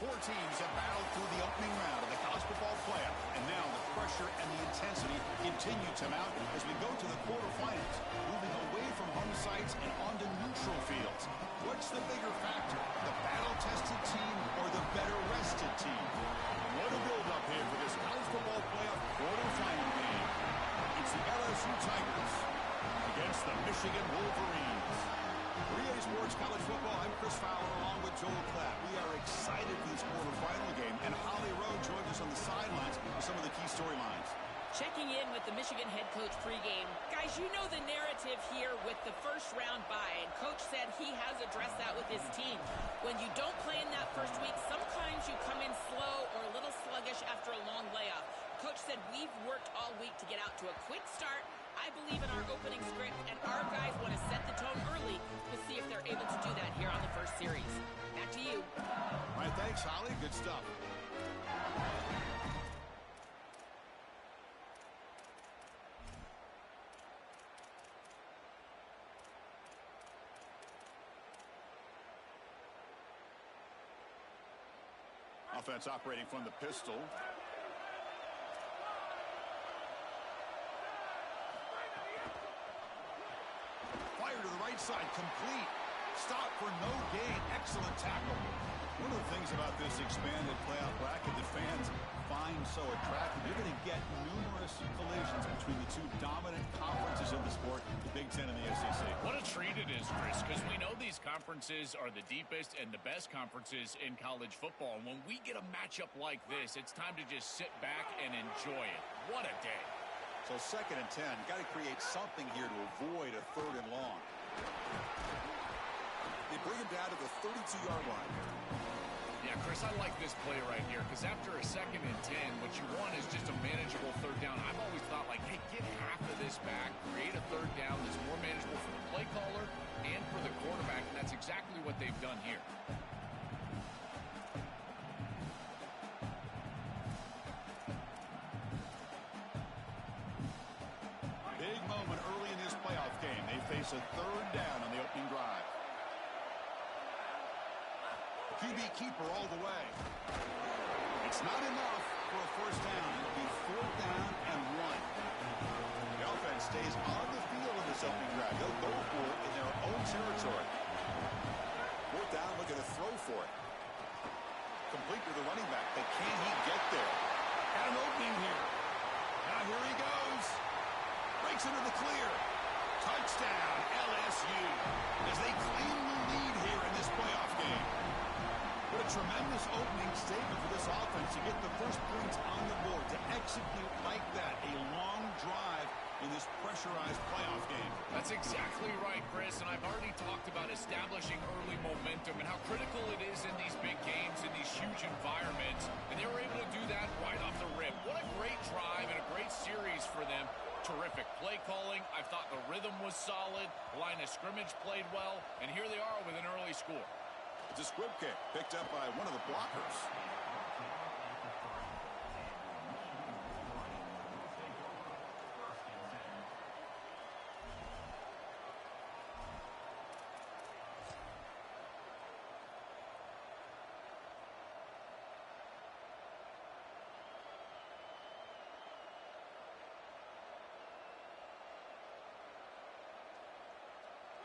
Four teams have battled through the opening round of the college football playoff, and now the pressure and the intensity continue to mount as we go to the quarterfinals, moving away from home sites and onto neutral fields. What's the bigger factor, the battle-tested team or the better-rested team? What a build-up here for this college football playoff quarterfinal game. It's the LSU Tigers against the Michigan Wolverines. For EA Sports College Football, I'm Chris Fowler along with Joel Klatt. We are excited for this quarterfinal game, and Holly Rowe joins us on the sidelines with some of the key storylines. Checking in with the Michigan head coach pregame. Guys, you know the narrative here with the first round bye, and coach said he has addressed that with his team. When you don't play in that first week, sometimes you come in slow or a little sluggish after a long layoff. Coach said we've worked all week to get out to a quick start. I believe in our opening script, and our guys want to set the tone early to see if they're able to do that here on the first series. Back to you. All right, thanks, Holly. Good stuff. Offense operating from the pistol. Fire to the right side, complete. Stop for no gain. Excellent tackle. One of the things about this expanded playoff bracket that fans find so attractive, you're going to get numerous collisions between the two dominant conferences in the sport, the Big Ten and the SEC. What a treat it is, Chris, because we know these conferences are the deepest and the best conferences in college football. And when we get a matchup like this, it's time to just sit back and enjoy it. What a day. So 2nd and 10. Got to create something here to avoid a 3rd and long. They bring him down to the 32-yard line. Yeah, Chris, I like this play right here because after a 2nd and 10, what you want is just a manageable 3rd down. I've always thought, like, hey, get half of this back, create a 3rd down that's more manageable for the play caller and for the quarterback, and that's exactly what they've done here. Big moment early in this playoff game. They face a 3rd down on the opening drive. QB keeper all the way. It's not enough for a 1st down. It'll be 4th down and 1. The offense stays on the field in this opening drive. They'll go for it in their own territory. 4th down, looking to throw for it. Complete to the running back, but can he get there? Got an opening here. Now here he goes. Breaks into the clear. Touchdown, LSU, as they claim the lead here in this playoff game. What a tremendous opening statement for this offense to get the first points on the board, to execute like that, a long drive in this pressurized playoff game. That's exactly right, Chris, and I've already talked about establishing early momentum and how critical it is in these big games, in these huge environments, and they were able to do that right off the rip. What a great drive and a great series for them. Terrific play calling. I thought the rhythm was solid. The line of scrimmage played well, and here they are with an early score. It's a squib kick picked up by one of the blockers.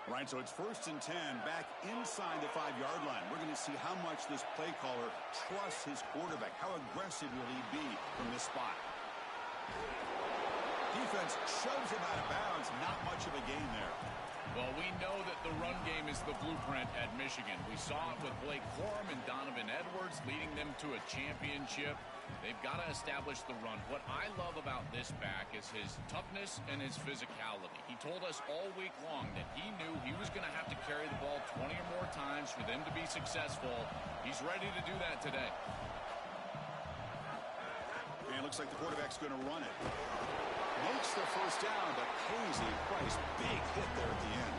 Right, so it's 1st and 10 back inside the 5-yard line. We're going to see how much this play caller trusts his quarterback. How aggressive will he be from this spot? Defense shoves him out of bounds. Not much of a gain there. Well, we know that the run game is the blueprint at Michigan. We saw it with Blake Corum and Donovan Edwards leading them to a championship. They've got to establish the run. What I love about this back is his toughness and his physicality. He told us all week long that he knew he was going to have to carry the ball 20 or more times for them to be successful. He's ready to do that today. And it looks like the quarterback's going to run it. Makes the 1st down, but pays a price. Big hit there at the end.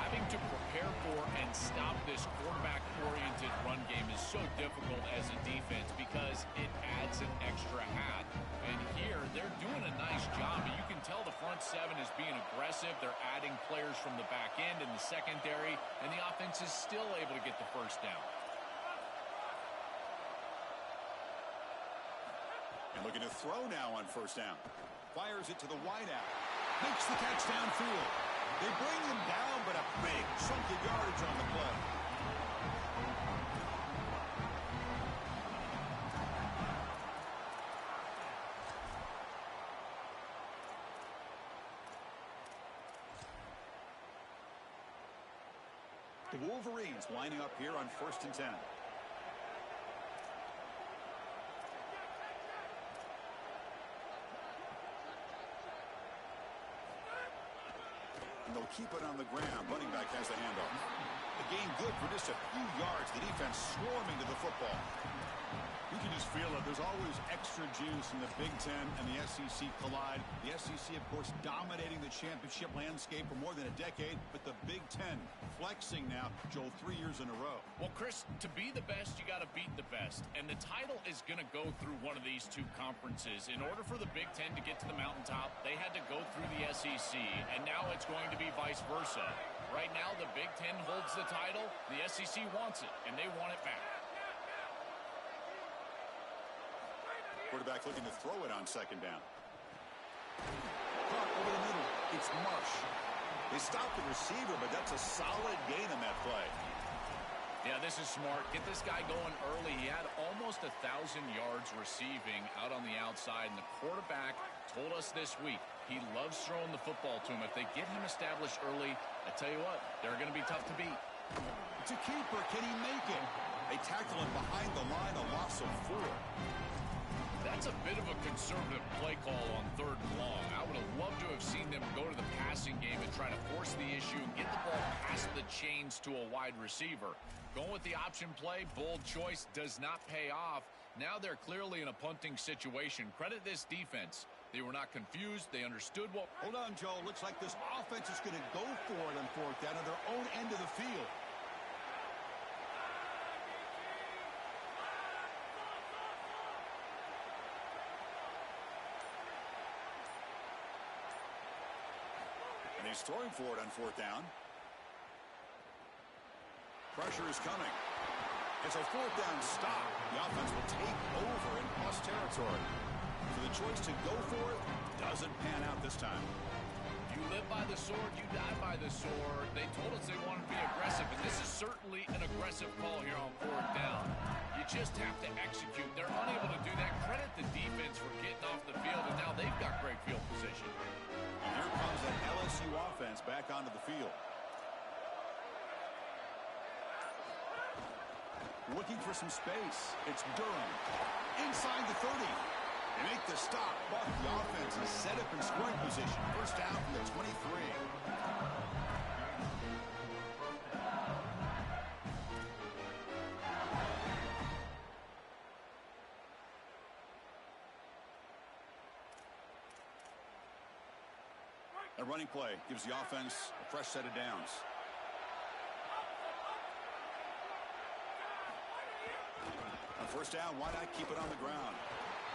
Having to prepare for and stop this quarterback-oriented run game is so difficult as a defense because it adds an extra hat. And here, they're doing a nice job. And you can tell the front 7 is being aggressive. They're adding players from the back end and the secondary, and the offense is still able to get the 1st down. And looking to throw now on first down. Fires it to the wideout. Makes the catch downfield. They bring him down, but a big chunk of yardage on the play. The Wolverines lining up here on 1st and 10. And they'll keep it on the ground. Running back has the handoff. The gain good for just a few yards. The defense swarming to the football. You can just feel it. There's always extra juice in the Big Ten and the SEC collide. The SEC, of course, dominating the championship landscape for more than a decade, but the Big Ten flexing now, Joel, 3 years in a row. Well, Chris, to be the best, you got to beat the best, and the title is going to go through one of these two conferences. In order for the Big Ten to get to the mountaintop, they had to go through the SEC, and now it's going to be vice versa. Right now, the Big Ten holds the title, the SEC wants it, and they want it back. Quarterback looking to throw it on 2nd down. Caught over the middle. It's Marsh. They stopped the receiver, but that's a solid gain on that play. Yeah, this is smart. Get this guy going early. He had almost 1,000 yards receiving out on the outside, and the quarterback told us this week he loves throwing the football to him. If they get him established early, I tell you what, they're going to be tough to beat. It's a keeper. Can he make it? They tackle him behind the line, a loss of 4. That's a bit of a conservative play call on 3rd and long. I would have loved to have seen them go to the passing game and try to force the issue and get the ball past the chains to a wide receiver. Going with the option play, bold choice, does not pay off. Now they're clearly in a punting situation. Credit this defense. They were not confused. They understood what... Hold on, Joe. Looks like this offense is going to go for it on 4th down on their own end of the field. He's throwing for it on 4th down. Pressure is coming. It's a 4th down stop. The offense will take over in plus territory. So the choice to go for it doesn't pan out this time. You live by the sword, you die by the sword. They told us they wanted to be aggressive, and this is certainly an aggressive call here on 4th down. You just have to execute. They're unable to do that. Credit the defense for getting off the field, and now they've got great field position. And here comes that LSU offense back onto the field. Looking for some space. It's Durham. Inside the 30. They make the stop, but the offense is set up in scoring position. First down from the 23. A running play gives the offense a fresh set of downs. On 1st down, why not keep it on the ground?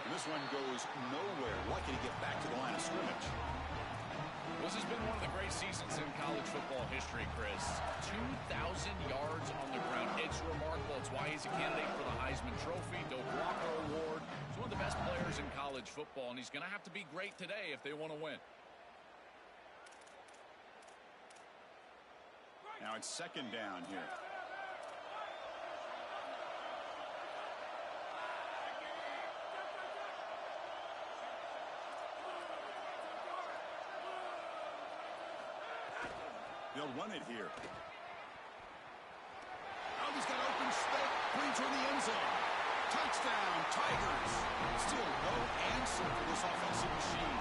And this one goes nowhere. Lucky to get back to the line of scrimmage. This has been one of the great seasons in college football history, Chris. 2,000 yards on the ground. It's remarkable. It's why he's a candidate for the Heisman Trophy, Doak Walker Award. He's one of the best players in college football, and he's going to have to be great today if they want to win. Now it's 2nd down here. They'll run it here. Oh, he's got open space. Brings her in the end zone. Touchdown, Tigers. Still no answer for this offensive machine.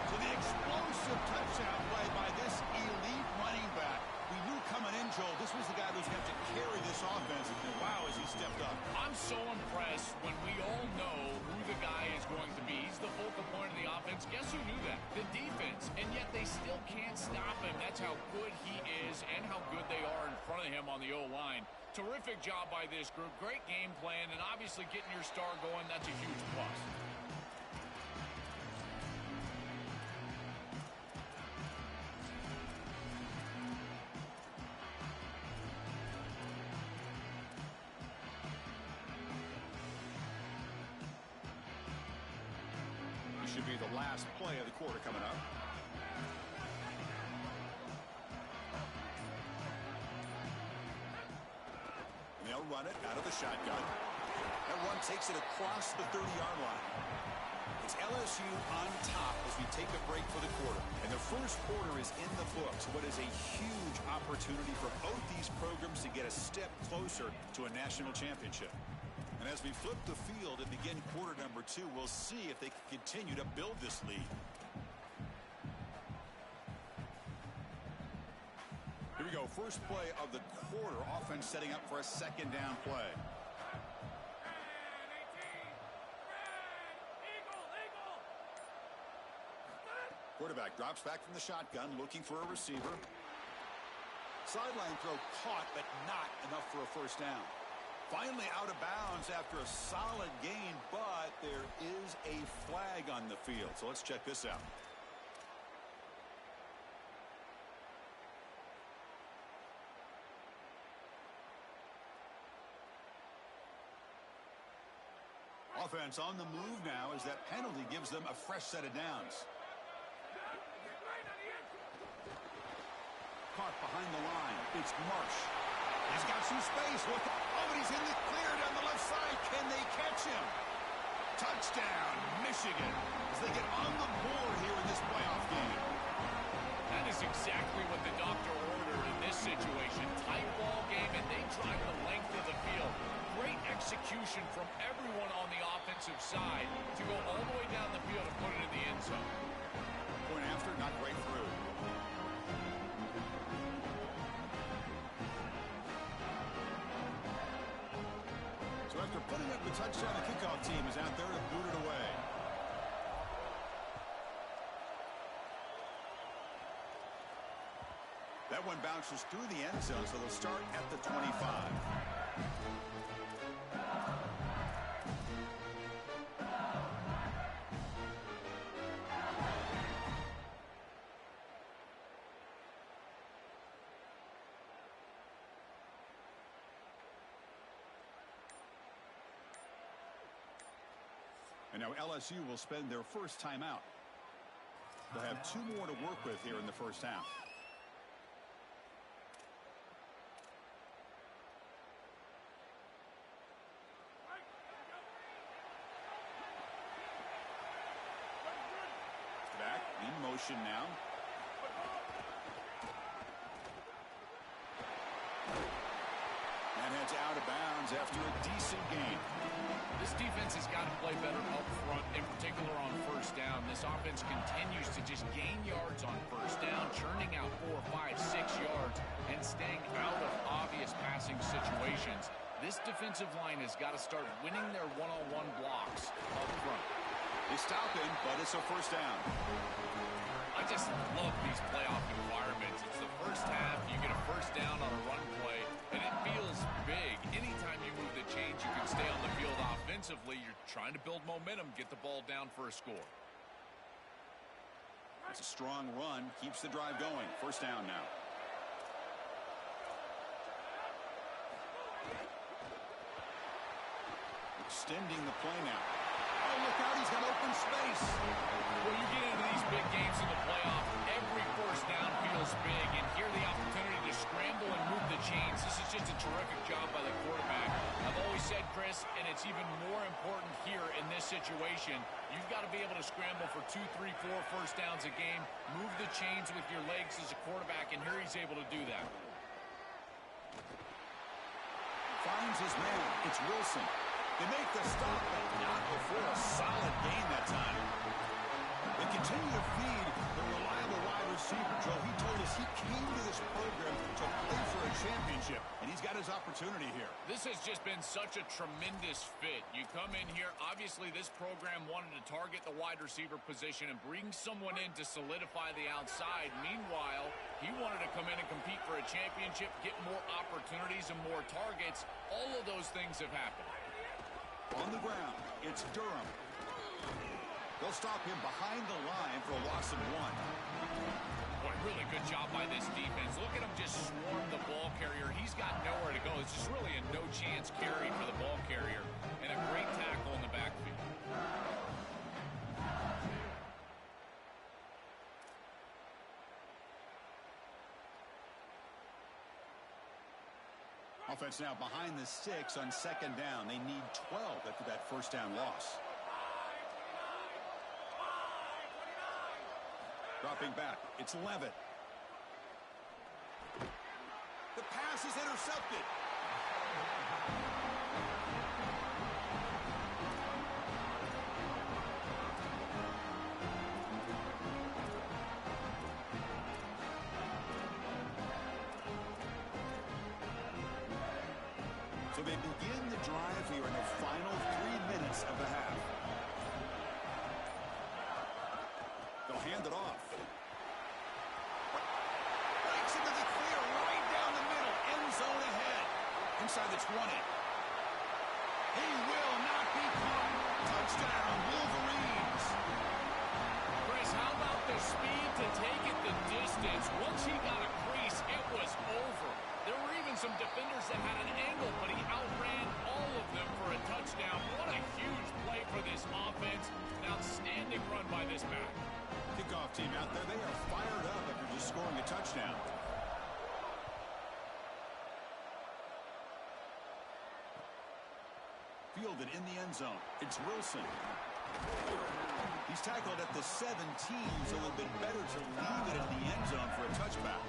So the explosive touchdown play by this elite running back. We knew coming in, Joel, this was the guy who's going to have to carry this offense. And wow, has he stepped up. I'm so impressed when we all know who the guy is going to be. He's the focal point of the offense. Guess who knew that? The defense. And yet they still can't stop him. That's how good he is and how good they are in front of him on the O-line. Terrific job by this group. Great game plan. And obviously getting your star going, that's a huge plus. should be the last play of the quarter coming up. And they'll run it out of the shotgun. That run takes it across the 30-yard line. It's LSU on top as we take a break for the quarter. And the first quarter is in the books. What is a huge opportunity for both these programs to get a step closer to a national championship. And as we flip the field and begin quarter number 2, we'll see if they can continue to build this lead. Here we go. First play of the quarter. Offense setting up for a second down play. Quarterback drops back from the shotgun, looking for a receiver. Sideline throw caught, but not enough for a first down. Finally out of bounds after a solid gain, but there is a flag on the field. So let's check this out. Offense on the move now as that penalty gives them a fresh set of downs. Caught behind the line. It's Marsh. He's got some space. Look. Oh, and he's in the clear down the left side. Can they catch him? Touchdown, Michigan, as they get on the board here in this playoff game. That is exactly what the doctor ordered in this situation. Tight ball game, and they drive the length of the field. Great execution from everyone on the offensive side to go all the way down the field and put it in the end zone. Point after, not great through. So after putting up the touchdown, the kickoff team is out there to boot it away. That one bounces through the end zone, so they'll start at the 25. And now LSU will spend their first timeout. They'll have 2 more to work with here in the first half. Back in motion now. And heads out of bounds after a decent gain. This defense has got to play better up front, in particular on first down. This offense continues to just gain yards on first down, churning out 4, 5, 6 yards, and staying out of obvious passing situations. This defensive line has got to start winning their one-on-one blocks up front. They stop him, but it's a first down. I just love these playoff environments. It's the first half, you get a first down on a run play, and it feels big. Anytime you move the chains, you can stay on the field offensively. You're trying to build momentum, get the ball down for a score. It's a strong run, keeps the drive going. First down now. Extending the play now. Oh, look out, he's got open space. When you get into these big games in the playoff, every first down feels big, and here the opportunity to scramble and move the chains. This is just a terrific job by the quarterback. I've always said, Chris, and it's even more important here in this situation, you've got to be able to scramble for 2, 3, 4 first downs a game, move the chains with your legs as a quarterback, and here he's able to do that. Finds his man. It's Wilson. They make the stop, but not before a solid gain that time. They continue to feed the reliable wide receiver. Joe, he told us he came to this program to play for a championship, and he's got his opportunity here. This has just been such a tremendous fit. You come in here, obviously this program wanted to target the wide receiver position and bring someone in to solidify the outside. Meanwhile, he wanted to come in and compete for a championship, get more opportunities and more targets. All of those things have happened. On the ground, it's Durham. They'll stop him behind the line for a loss of 1. Boy, really good job by this defense. Look at him just swarm the ball carrier. He's got nowhere to go. It's just really a no-chance carry for the ball carrier, and a great tackle in the backfield. Offense now behind the 6 on second down. They need 12 after that first down loss. Dropping back, it's Levitt. The pass is intercepted. So they begin the drive here in the final 3 minutes of the half. They'll hand it off. Breaks into the clear right down the middle. End zone ahead. Inside the 20. He will not be caught. Touchdown, Wolverines. Chris, how about the speed to take it the distance? Once he got a crease, it was over. There were even some defenders that had an angle, but he outran all of them for a touchdown. What a huge play for this offense. An outstanding run by this back. Kickoff team out there, they are fired up after just scoring a touchdown. Fielded in the end zone. It's Wilson. He's tackled at the 17, so it would have been better to leave it in the end zone for a touchback.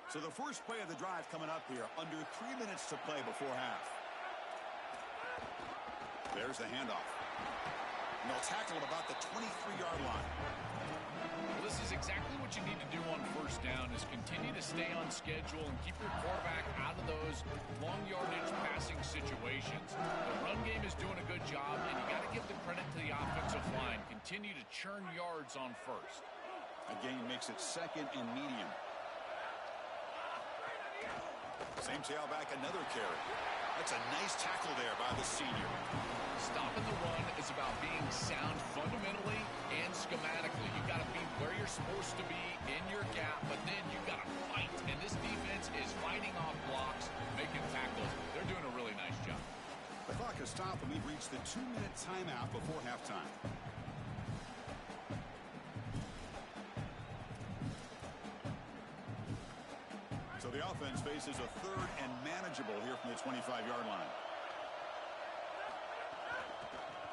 So the first play of the drive coming up here, under 3 minutes to play before half. There's the handoff. And they'll tackle at about the 23-yard line. Well, this is exactly what you need to do on first down, is continue to stay on schedule and keep your quarterback out of those long yardage passing situations. The run game is doing a good job, and you got to give the credit to the offensive line. Continue to churn yards on first. Again, makes it second and medium. Same tailback, another carry. That's a nice tackle there by the senior. Stopping the run is about being sound fundamentally and schematically. You've got to be where you're supposed to be in your gap, but then you've got to fight. And this defense is fighting off blocks, making tackles. They're doing a really nice job. The clock has stopped, and we've reached the 2-minute timeout before halftime. So the offense faces a third and manageable here from the 25-yard line.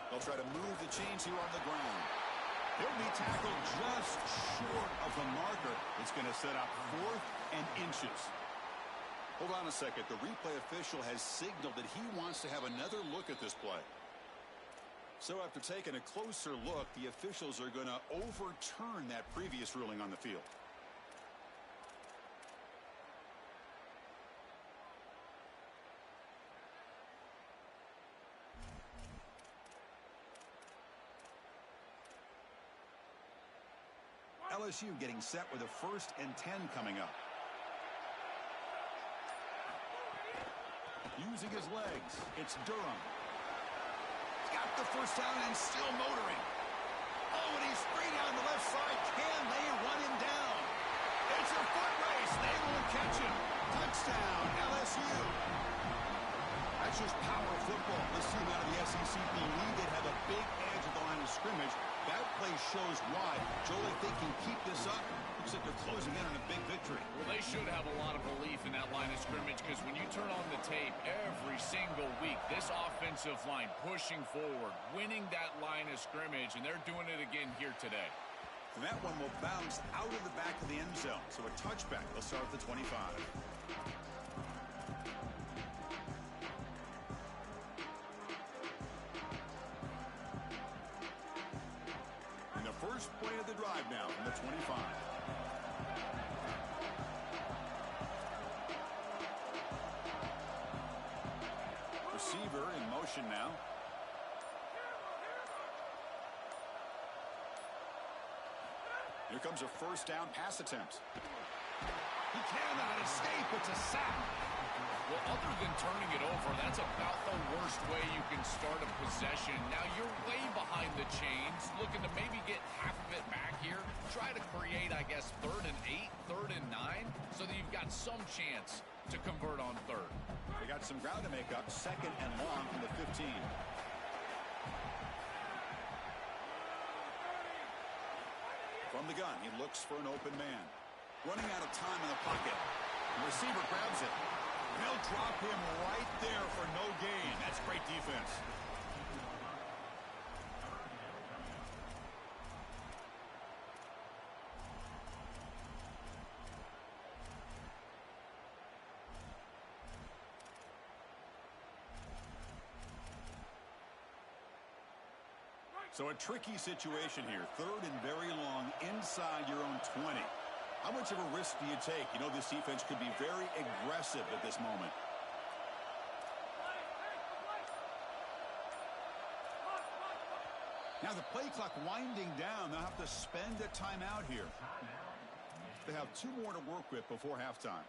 They'll try to move the chains here on the ground. He'll be tackled just short of the marker. It's going to set up 4th and inches. Hold on a second. The replay official has signaled that he wants to have another look at this play. So after taking a closer look, the officials are going to overturn that previous ruling on the field. LSU getting set with a 1st and 10 coming up. Using his legs, it's Durham. Got the first down and still motoring. Oh, and he's free down the left side. Can they run him down? It's a foot race. They won't catch him. Touchdown, LSU. That's just power football. This team out of the SEC believe they have a big edge at the line of scrimmage. That play shows why. Joel, if they can keep this up, looks like they're closing in on a big victory. Well, they should have a lot of belief in that line of scrimmage, because when you turn on the tape every single week, this offensive line pushing forward, winning that line of scrimmage, and they're doing it again here today. And that one will bounce out of the back of the end zone. So a touchback. They'll start at the 25. First play of the drive now from the 25. Receiver in motion now. Here comes a first down pass attempt. He cannot escape. It's a sack. Well, other than turning it over, that's about the worst way you can start a possession. Now you're way behind the chains, looking to maybe get half pivot back here, try to create, I guess, 3rd and 8, 3rd and 9, so that you've got some chance to convert on 3rd. They got some ground to make up. 2nd and long from the 15. From the gun, he looks for an open man. Running out of time in the pocket. The receiver grabs it. They'll drop him right there for no gain. That's great defense. So a tricky situation here. 3rd and very long inside your own 20. How much of a risk do you take? You know, this defense could be very aggressive at this moment. Now the play clock winding down. They'll have to spend a timeout here. They have 2 more to work with before halftime.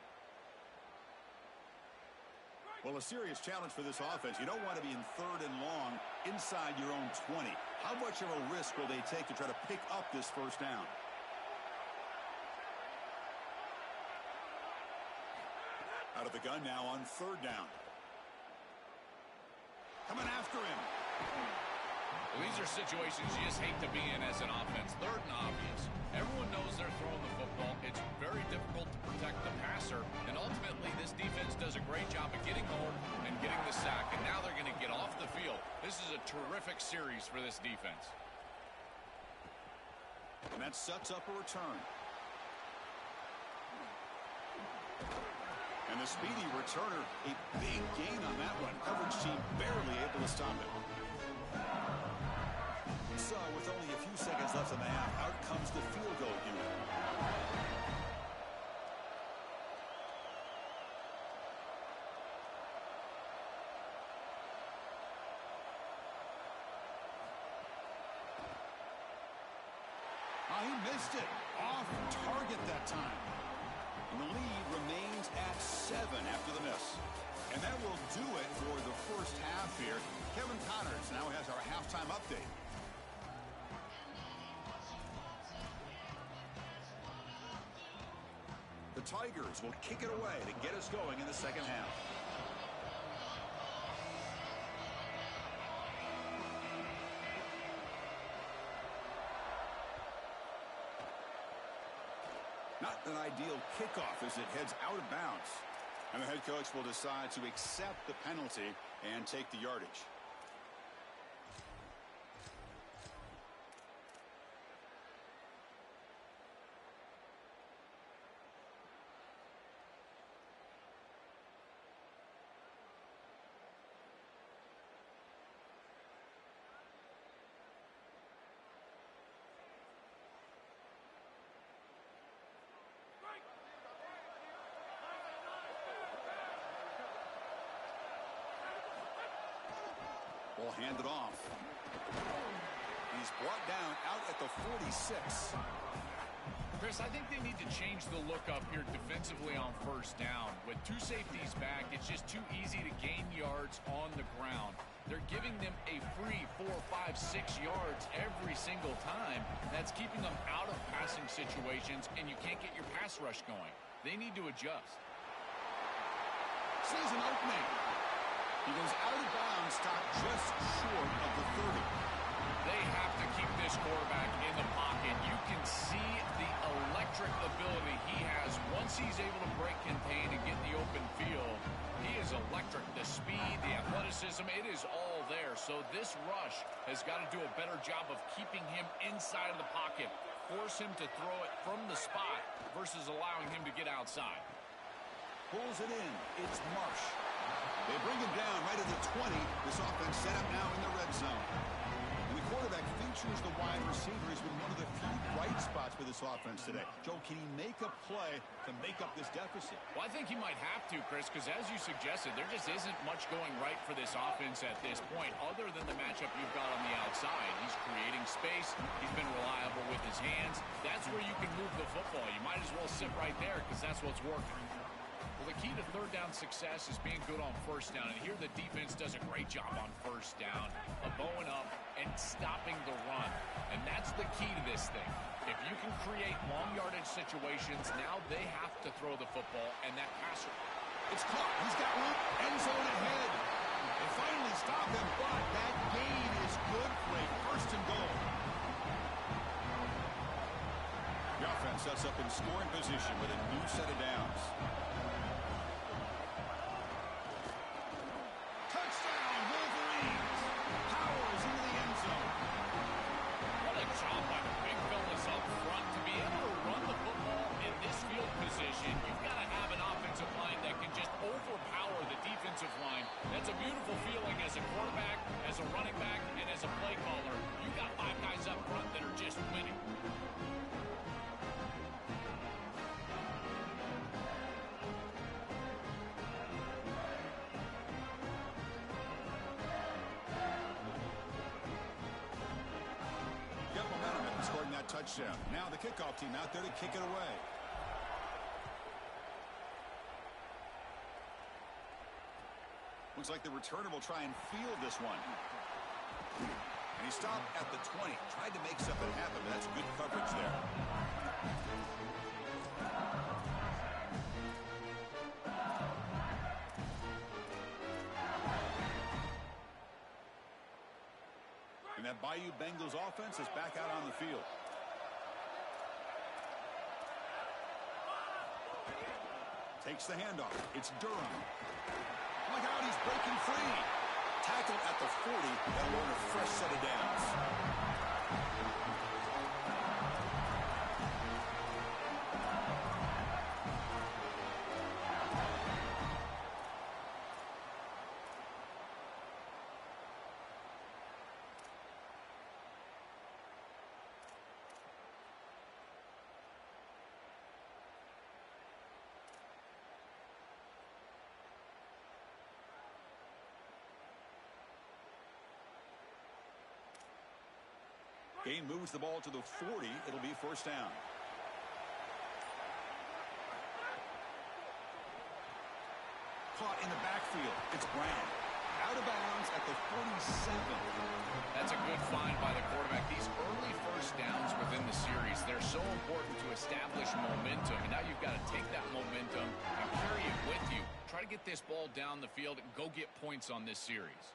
Well, a serious challenge for this offense. You don't want to be in 3rd and long inside your own 20. How much of a risk will they take to try to pick up this first down? Out of the gun now on 3rd down. Coming after him. Well, these are situations you just hate to be in as an offense. 3rd and obvious. Everyone knows they're throwing the football. It's very difficult to protect the passer. And ultimately, this defense does a great job of getting home and getting the sack. And now they're going to get off the field. This is a terrific series for this defense. And that sets up a return. And the speedy returner, a big gain on that one. Coverage team barely able to stop it. So with only a few seconds left in the half, out comes the field goal unit. Oh, he missed it. Off target that time. And the lead remains at 7 after the miss. And that will do it for the first half here. Kevin Connors now has our halftime update. The Tigers will kick it away to get us going in the second half. Not an ideal kickoff as it heads out of bounds. And the head coach will decide to accept the penalty and take the yardage. Ball handed off. He's brought down out at the 46. Chris, I think they need to change the look up here defensively on 1st down. With 2 safeties back, it's just too easy to gain yards on the ground. They're giving them a free 4, 5, 6 yards every single time. That's keeping them out of passing situations, and you can't get your pass rush going. They need to adjust. Sees an opening. He goes out of bounds, stopped just short of the 30. They have to keep this quarterback in the pocket. You can see the electric ability he has once he's able to break contain and get the open field. He is electric. The speed, the athleticism, it is all there. So this rush has got to do a better job of keeping him inside of the pocket. Force him to throw it from the spot versus allowing him to get outside. Pulls it in. It's Marsh. They bring him down right at the 20. This offense set up now in the red zone. And the quarterback features the wide receiver. He's been one of the few bright spots for this offense today. Joe, can he make a play to make up this deficit? Well, I think he might have to, Chris, because as you suggested, there just isn't much going right for this offense at this point, other than the matchup you've got on the outside. He's creating space. He's been reliable with his hands. That's where you can move the football. You might as well sit right there because that's what's working. The the key to third down success is being good on first down. And here the defense does a great job on first down of bowing up and stopping the run. And that's the key to this thing. If you can create long yardage situations, now they have to throw the football, and that passer. It's caught. He's got one. End zone ahead. They finally stop him, but that gain is good for a first and goal. The offense sets up in scoring position with a new set of downs. Touchdown, Wolverines. Powers into the end zone. What a job by the big fellas up front. To be able to run the football in this field position, you've got to have an offensive line that can just overpower the defensive line. That's a beautiful feeling as a quarterback, as a running back, and as a play caller. You got 5 guys up front that are just winning. Scoring that touchdown. Now the kickoff team out there to kick it away. Looks like the returner will try and field this one. And he stopped at the 20. Tried to make something happen, but that's good coverage there. And that Bayou Bengals offense is back out on the field. Takes the handoff. It's Durham. Look out, he's breaking free. Tackled at the 40. That'll earn a fresh set of downs. Gain moves the ball to the 40. It'll be first down. Caught in the backfield. It's Brown. Out of bounds at the 47. That's a good find by the quarterback. These early first downs within the series, they're so important to establish momentum. And now you've got to take that momentum and carry it with you. Try to get this ball down the field and go get points on this series.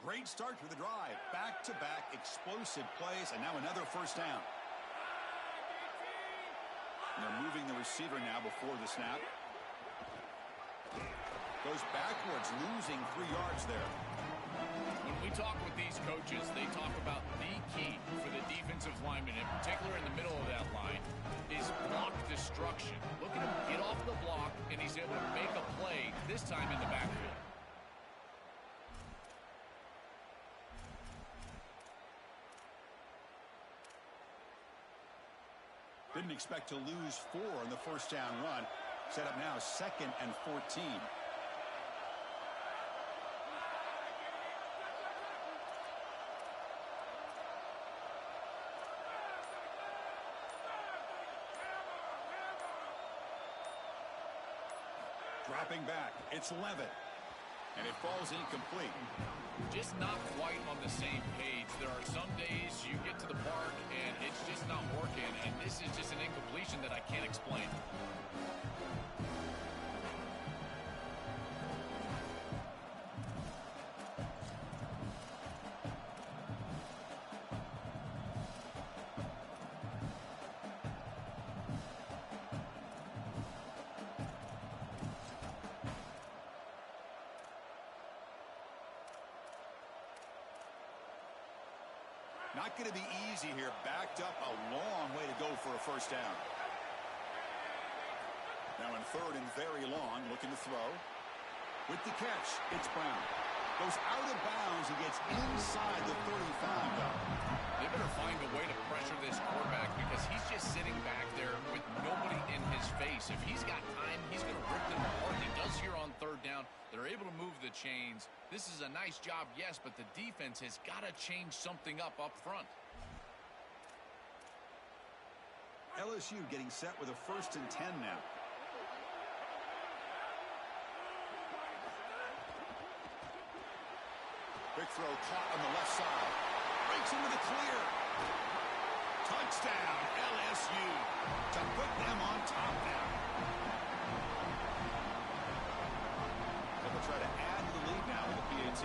Great start to the drive. Back-to-back explosive plays, and now another first down. And they're moving the receiver now before the snap. Goes backwards, losing 3 yards there. When we talk with these coaches, they talk about the key for the defensive lineman, in particular in the middle of that line, is block destruction. Look at him get off the block, and he's able to make a play, this time in the backfield. Didn't expect to lose 4 on the first down run. Set up now 2nd and 14. Dropping back. It's Levitt. And it falls incomplete. Just not quite on the same page. There are some days you get to the park and it's just not working, and this is just an incompletion that I can't explain. Not going to be easy here. Backed up a long way to go for a first down. Now in 3rd and very long, looking to throw. With the catch, it's Brown. Goes out of bounds and gets inside the 35, though. They better find a way to pressure this quarterback because he's just sitting back there with nobody in his face. If he's got time, he's going to rip them apart. He does here on 3rd down. They're able to move the chains. This is a nice job, yes, but the defense has got to change something up front. LSU getting set with a 1st and 10 now. Big throw caught on the left side. Breaks into the clear. Touchdown, LSU, to put them on top now. So they'll try to add to the lead now with a PAT.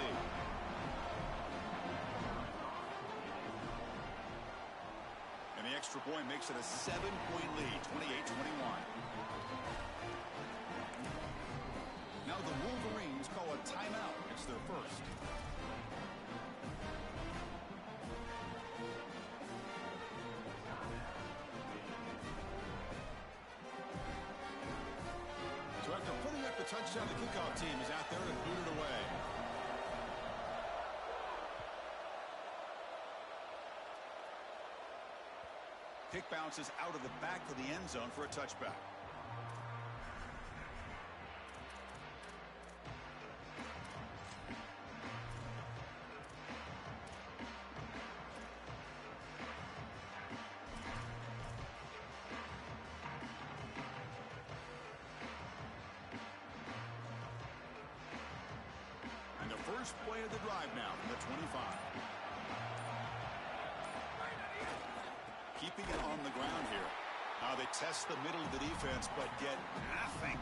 And the extra point makes it a 7-point lead, 28-21. Now the Wolverines call a timeout. It's their first. So after putting up the touchdown, the kickoff team is out there to boot it away. Kick bounces out of the back of the end zone for a touchback. And the first play of the drive now from the 25. Keeping it on the ground here. Now they test the middle of the defense, but get nothing.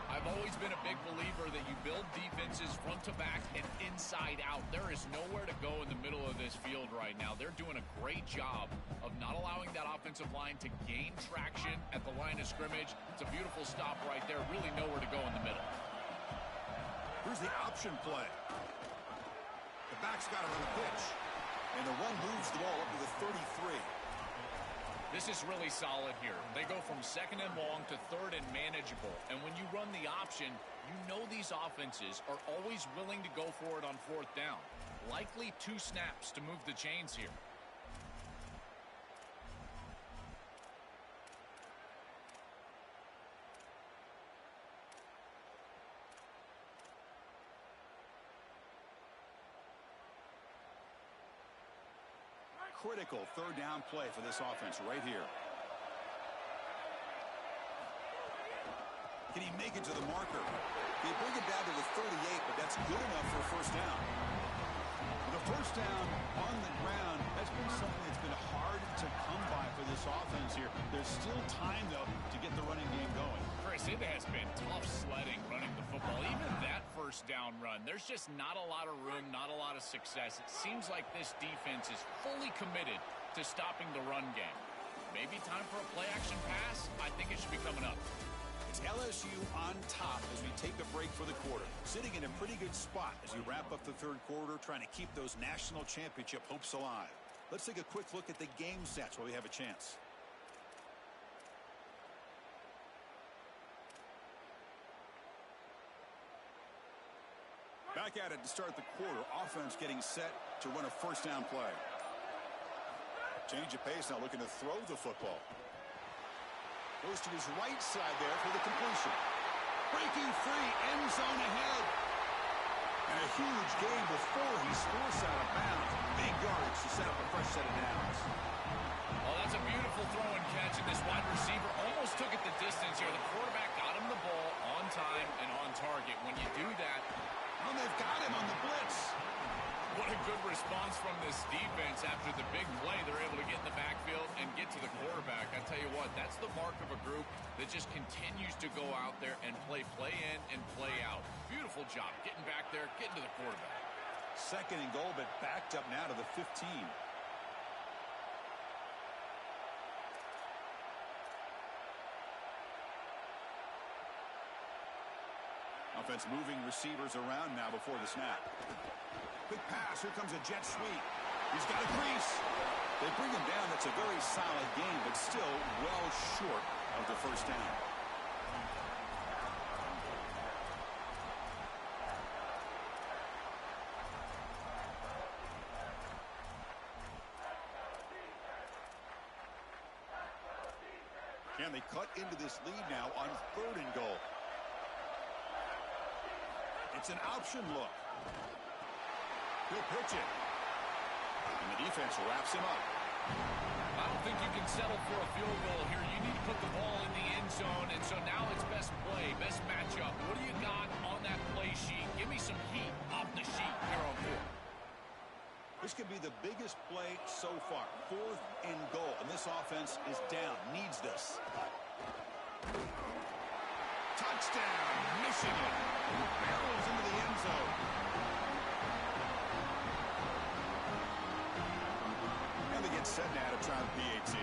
I've always been a big believer that you build defenses front to back and inside out. There is nowhere to go in the middle of this field right now. They're doing a great job of not allowing that offensive line to gain traction at the line of scrimmage. It's a beautiful stop right there. Really nowhere to go in the middle. Here's the option play. The back's got it on the pitch. And the run moves the ball up to the 33. This is really solid here. They go from 2nd and long to 3rd and manageable. And when you run the option, you know these offenses are always willing to go for it on 4th down. Likely 2 snaps to move the chains here. Critical 3rd down play for this offense right here. Can he make it to the marker? They bring it down to the 38, but that's good enough for a 1st down. The 1st down on the ground has been something that's been hard to come by for this offense here. There's still time, though, to get the running game going. Chris, it has been tough sledding running the football. Even that 1st down run, there's just not a lot of room, not a lot of success. It seems like this defense is fully committed to stopping the run game. Maybe time for a play-action pass? I think it should be coming up. It's LSU on top as we take a break for the quarter. Sitting in a pretty good spot as we wrap up the 3rd quarter, trying to keep those national championship hopes alive. Let's take a quick look at the game stats while we have a chance. Back at it to start the quarter. Offense getting set to run a 1st down play. Change of pace now, looking to throw the football. Goes to his right side there for the completion. Breaking free, end zone ahead. And a huge gain before he's forced out of bounds. Big yardage to set up a fresh set of downs. Oh, that's a beautiful throw and catch, and this wide receiver almost took it the distance here. The quarterback got him the ball on time and on target. When you do that, well, they've got him on the blitz. what a good response from this defense after the big play. They're able to get in the backfield and get to the quarterback. I tell you what, that's the mark of a group that just continues to go out there and play in and play out. Beautiful job getting back there, getting to the quarterback. 2nd and goal, but backed up now to the 15. Offense moving receivers around now before the snap. Quick pass. Here comes a jet sweep. He's got a crease. They bring him down. That's a very solid game, but still well short of the 1st down. Can they cut into this lead now on 3rd and goal? It's an option look. He'll pitch it. And the defense wraps him up. I don't think you can settle for a field goal here. You need to put the ball in the end zone, and so now it's best play, best matchup. What do you got on that play sheet? Give me some heat off the sheet here on fourth. This could be the biggest play so far. 4th and goal, and this offense is down, needs this. Touchdown, Michigan. Barrels into the end zone. And they get set now to try the PAT.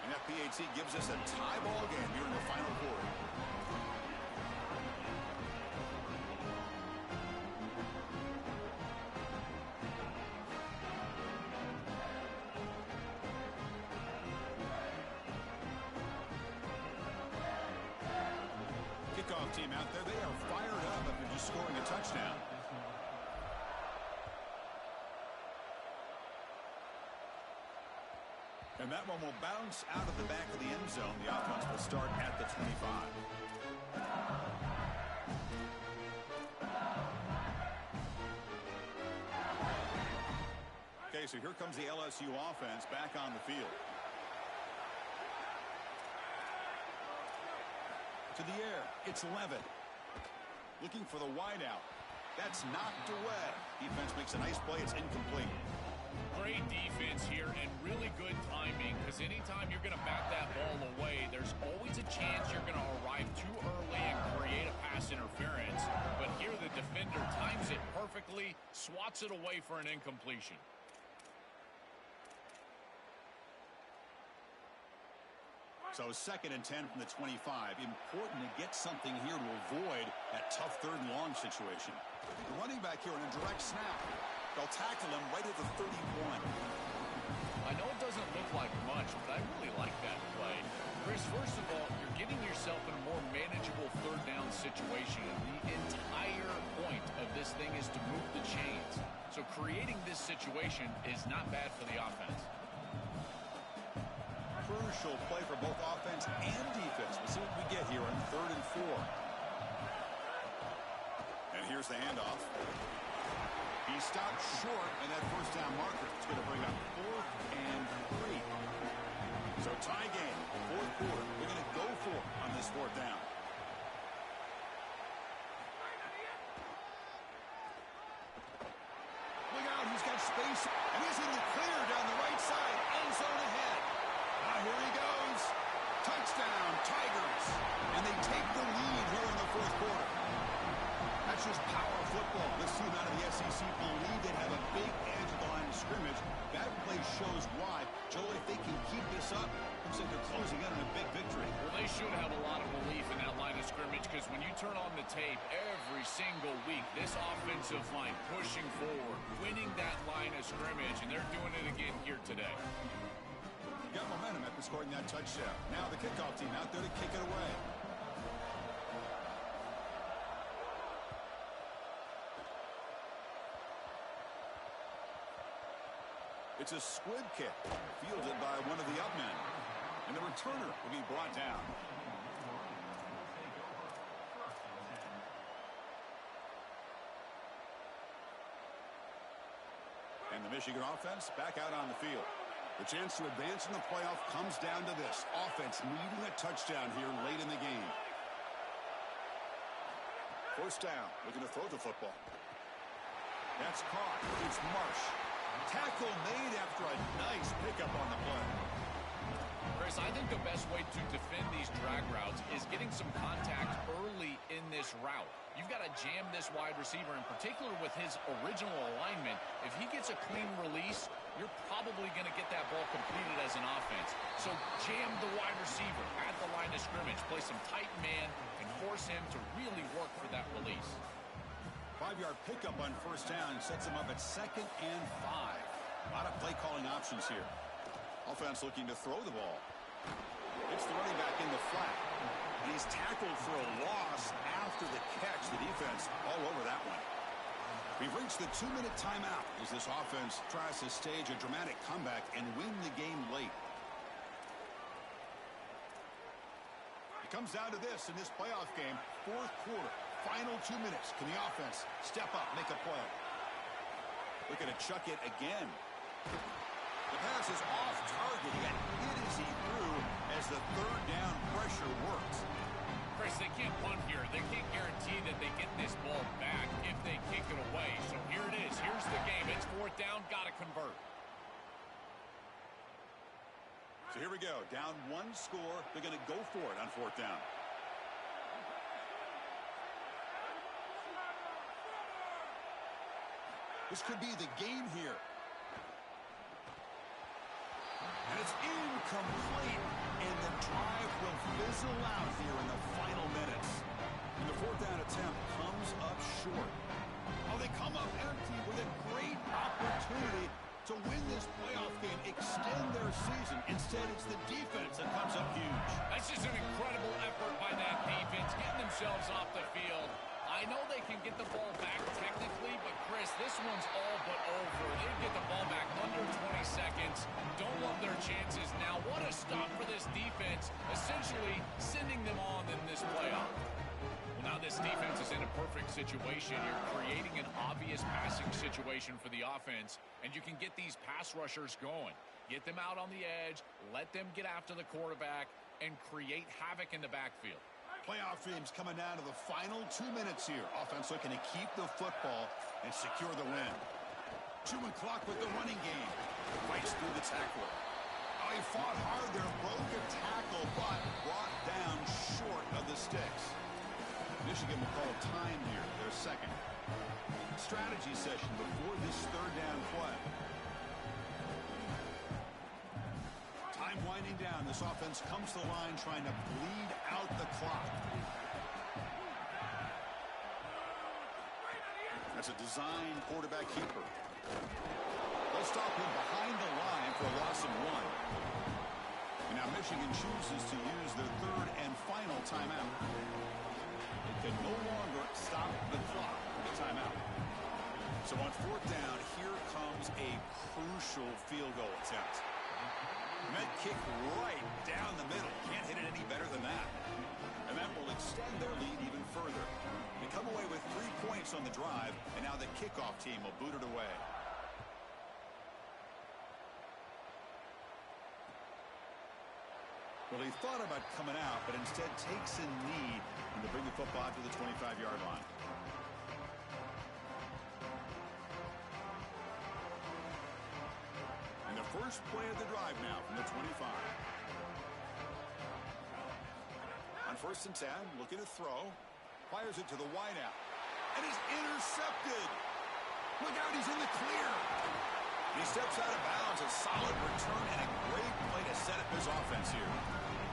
And that PAT gives us a tie ball game here in the final quarter. Kickoff team out there, they are fired up after just scoring a touchdown. And that one will bounce out of the back of the end zone. The offense will start at the 25. Okay, so here comes the LSU offense back on the field. To the air, it's Levitt. Looking for the wideout. That's knocked away. Defense makes a nice play. It's incomplete. Great defense here and really good timing, because anytime you're going to bat that ball away, there's always a chance you're going to arrive too early and create a pass interference. But here the defender times it perfectly, swats it away for an incompletion. So 2nd and 10 from the 25. Important to get something here to avoid that tough 3rd and long situation. The running back here in a direct snap. They'll tackle him right at the 31. I know it doesn't look like much, but I really like that play. Chris, first of all, you're getting yourself in a more manageable 3rd down situation. The entire point of this thing is to move the chains. So creating this situation is not bad for the offense. Crucial play for both offense and defense. We'll see what we get here on 3rd and 4. And here's the handoff. He stopped short in that 1st down marker. It's going to bring up 4th and 3. So tie game, 4th quarter. They're going to go for it on this 4th down. Look out, he's got space, and he's in the clear down the right side. End zone ahead. Now here he goes. Touchdown, Tigers. And they take the lead here in the 4th quarter. That's just power football. This team out of the SEC believe they have a big edge at the line of scrimmage. That play shows why. Joe, if they can keep this up, looks like they're closing in on a big victory. Well, they should have a lot of belief in that line of scrimmage, because when you turn on the tape every single week, this offensive line pushing forward, winning that line of scrimmage, and they're doing it again here today. Got momentum after scoring that touchdown. Now the kickoff team out there to kick it away. It's a squib kick, fielded by one of the up men. And the returner will be brought down. And the Michigan offense back out on the field. The chance to advance in the playoff comes down to this. Offense needing a touchdown here late in the game. 1st down, looking to throw the football. That's caught. It's Marsh. Tackle made after a nice pickup on the play. Chris, I think the best way to defend these drag routes is getting some contact early in this route. You've got to jam this wide receiver, in particular with his original alignment. If he gets a clean release, you're probably going to get that ball completed as an offense. So jam the wide receiver at the line of scrimmage, play some tight man, and force him to really work for that release. 5-yard pickup on 1st down sets him up at 2nd and 5. A lot of play calling options here. Offense looking to throw the ball. It's the running back in the flat. And he's tackled for a loss after the catch. The defense all over that one. We've reached the 2-minute timeout as this offense tries to stage a dramatic comeback and win the game late. It Comes down to this in this playoff game. Fourth quarter, final 2 minutes. Can the offense step up, make a play? Looking to chuck it again. The pass is off target, yet hit as he threw as the third down pressure works. Chris, they can't punt here. They can't guarantee that they get this ball back if they kick it away. So here it is. Here's the game. It's fourth down. Got to convert. So here we go. Down one score. They're going to go for it on fourth down. This could be the game here. And it's incomplete. And the drive will fizzle out here in the final minutes. And the fourth down attempt comes up short. Oh, they come up empty with a great opportunity to win this playoff game, extend their season. Instead, it's the defense that comes up huge. That's just an incredible effort by that defense, getting themselves off the field. I know they can get the ball back technically, but Chris, this one's all but over. They get the ball back under 20 seconds. Don't love their chances. Now, what a stop for this defense, essentially sending them on in this playoff. Well, now this defense is in a perfect situation. You're creating an obvious passing situation for the offense, and you can get these pass rushers going. Get them out on the edge, let them get after the quarterback, and create havoc in the backfield. Playoff games coming down to the final 2 minutes here. Offense looking to keep the football and secure the win. Chewing clock with the running game. Fights through the tackler. Oh, he fought hard there, broke a tackle, but brought down short of the sticks. Michigan will call time here, their second. Strategy session before this third down play. Time winding down. This offense comes to the line trying to bleed out the clock. That's a design quarterback keeper. They'll stop him behind the line for a loss of 1. And now Michigan chooses to use their third and final timeout. It can no longer stop the clock with a timeout. So on fourth down, here comes a crucial field goal attempt. Met kick right down the middle. Can't hit it any better than that. And that will extend their lead even further. They come away with 3 points on the drive, and now the kickoff team will boot it away. Well, he thought about coming out, but instead takes a knee and to bring the football to the 25-yard line. And the first play of the drive now from the 25. On 1st and 10, looking to throw. Fires it to the wideout. And he's intercepted. Look out, he's in the clear. He steps out of bounds. A solid return and a great play to set up his offense here.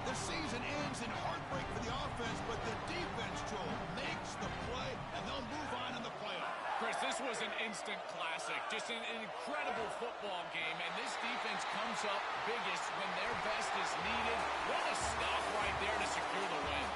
The season ends in heartbreak for the offense, but the defense, Joel, makes the play, and they'll move on in the playoff. Chris, this was an instant classic. Just an incredible football game, and this defense comes up biggest when their best is needed. What a stop right there to secure the win.